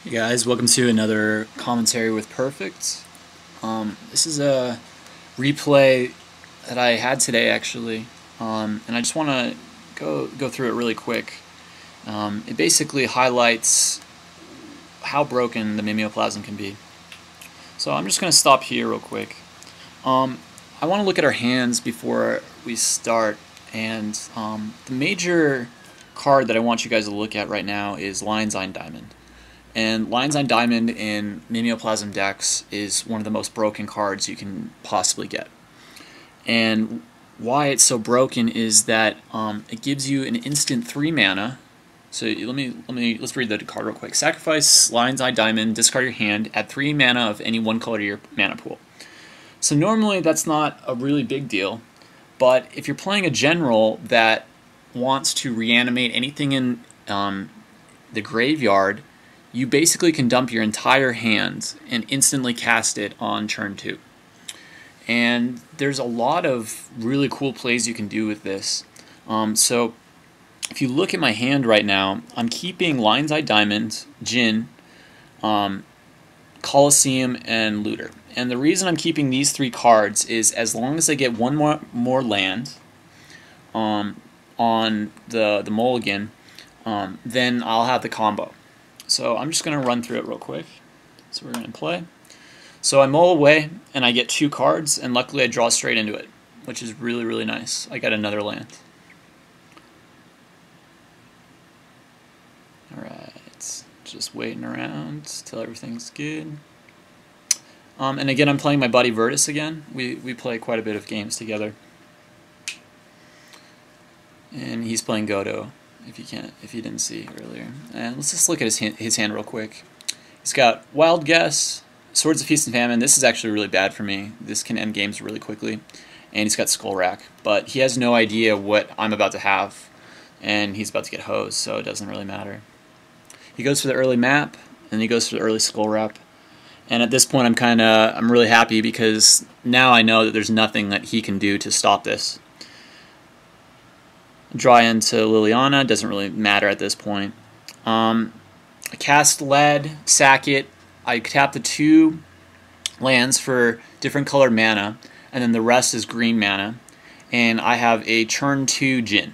Hey guys, welcome to another commentary with Perfect. This is a replay that I had today actually, and I just want to go through it really quick. It basically highlights how broken the mimeoplasm can be. So I'm just going to stop here real quick. I want to look at our hands before we start, and the major card that I want you guys to look at right now is Lion's Eye Diamond. And Lion's Eye Diamond in Mimeoplasm decks is one of the most broken cards you can possibly get. And why it's so broken is that it gives you an instant 3 mana. So let's read the card real quick. Sacrifice Lion's Eye Diamond, discard your hand, add 3 mana of any one color to your mana pool. So normally that's not a really big deal, but if you're playing a general that wants to reanimate anything in the graveyard, you basically can dump your entire hand and instantly cast it on turn 2. And there's a lot of really cool plays you can do with this. So if you look at my hand right now, I'm keeping Lion's Eye Diamond, Djinn, Colosseum, and Looter. And the reason I'm keeping these 3 cards is as long as I get one more land on the mulligan, then I'll have the combo. So I'm just going to run through it real quick. So we're going to play. So I mull away, and I get 2 cards, and luckily I draw straight into it, which is really, really nice. I got another land. Alright, just waiting around till everything's good. And again, I'm playing my buddy Virtus again. We play quite a bit of games together. And he's playing Godo, if you didn't see earlier. And let's just look at his hand real quick. He's got Wild Guess, Swords of Feast and Famine. This is actually really bad for me. This can end games really quickly. And he's got Skull Rack. But he has no idea what I'm about to have. And he's about to get hosed, so it doesn't really matter. He goes for the early map, and he goes for the early Skull Rack. And at this point I'm really happy because now I know that there's nothing that he can do to stop this. Draw into Liliana, doesn't really matter at this point. I cast Lead, sack it, I tap the 2 lands for different colored mana, and then the rest is green mana, and I have a turn 2 Djinn.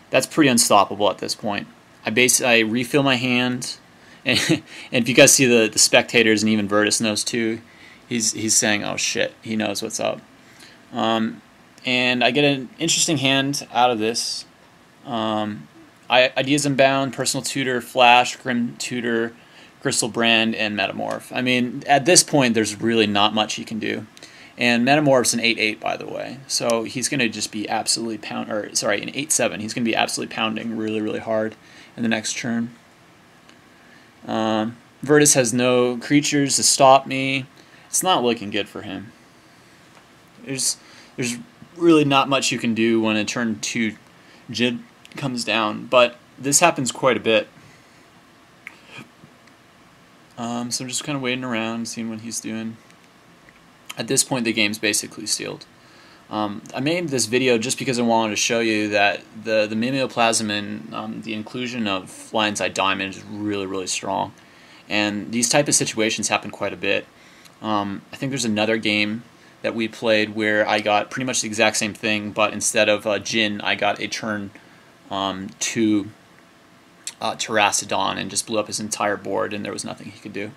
That's pretty unstoppable at this point. I refill my hand, and if you guys see the spectators, and even Virtus knows too, he's saying, oh shit, he knows what's up. And I get an interesting hand out of this. Ideas Unbound, Personal Tutor, Flash, Grim Tutor, Crystal Brand, and Metamorph. I mean, at this point, there's really not much he can do. And Metamorph's an 8/8, by the way, so he's going to just be absolutely an 8/7. He's going to be absolutely pounding really, really hard in the next turn. Virtus has no creatures to stop me. It's not looking good for him. There's really not much you can do when a turn 2 Djinn comes down, but this happens quite a bit. So I'm just kind of waiting around, seeing what he's doing. At this point, the game's basically sealed. I made this video just because I wanted to show you that the mimeoplasm and the inclusion of Lion's Eye Diamond is really, really strong. And these type of situations happen quite a bit. I think there's another game that we played where I got pretty much the exact same thing, but instead of Djinn, I got a turn 2 Terracodon and just blew up his entire board, and there was nothing he could do.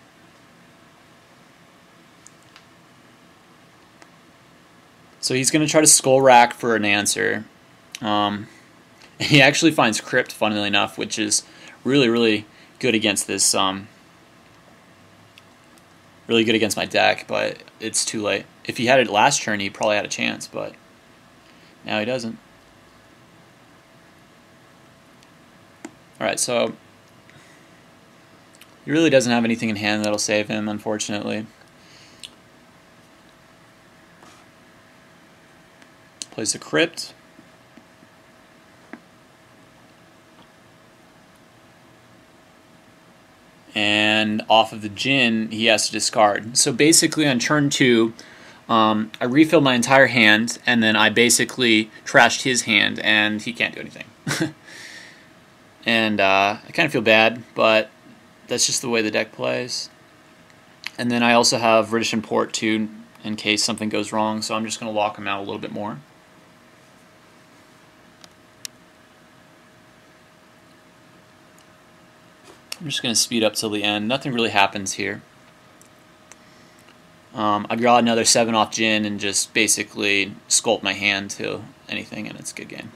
So he's going to try to Skull Rack for an answer. He actually finds Crypt, funnily enough, which is really, really good against this. Really good against my deck, but it's too late. If he had it last turn, he probably had a chance, but now he doesn't. Alright, so he really doesn't have anything in hand that'll save him, unfortunately. Plays the Crypt. And off of the Djinn, he has to discard. So basically on turn 2, I refilled my entire hand, and then I basically trashed his hand, and he can't do anything. And I kind of feel bad, but that's just the way the deck plays. And then I also have British Import too, in case something goes wrong, so I'm just going to lock them out a little bit more. I'm just going to speed up till the end. Nothing really happens here. I draw another 7-off gin and just basically sculpt my hand to anything, and it's a good game.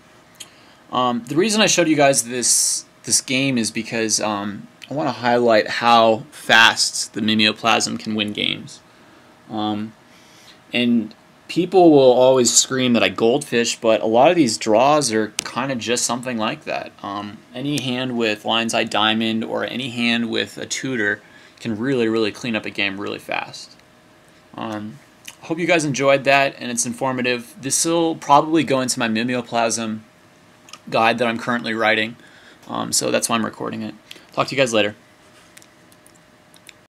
The reason I showed you guys this game is because I want to highlight how fast the Mimeoplasm can win games. And people will always scream that I goldfish, but a lot of these draws are kind of just something like that. Any hand with Lion's Eye Diamond or any hand with a tutor can really clean up a game really fast. Hope you guys enjoyed that and it's informative. This will probably go into my Mimeoplasm guide that I'm currently writing, so that's why I'm recording it. Talk to you guys later.